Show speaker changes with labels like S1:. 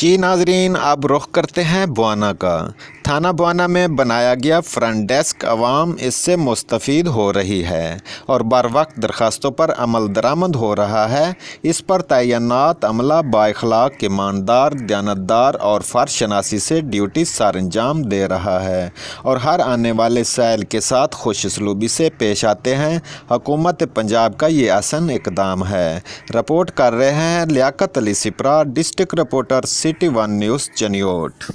S1: जी नाजरीन, अब रुख करते हैं बवाना का। थाना बवाना में बनाया गया फ्रंट डेस्क अवाम इससे मुस्तफ़ीद हो रही है और बर वक्त दरख्वास्तों पर अमल दरामद हो रहा है। इस पर तैनात अमला बाइखलाक, ईमानदार, दयानतदार और फ़र्ज शनासी से ड्यूटी सर अंजाम दे रहा है और हर आने वाले सैल के साथ खुशसलूबी से पेश आते हैं। हुकूमत पंजाब का ये अहसन इकदाम है। रिपोर्ट कर रहे हैं Liaquat Ali Sipra, district reporter, city one news, Chiniot.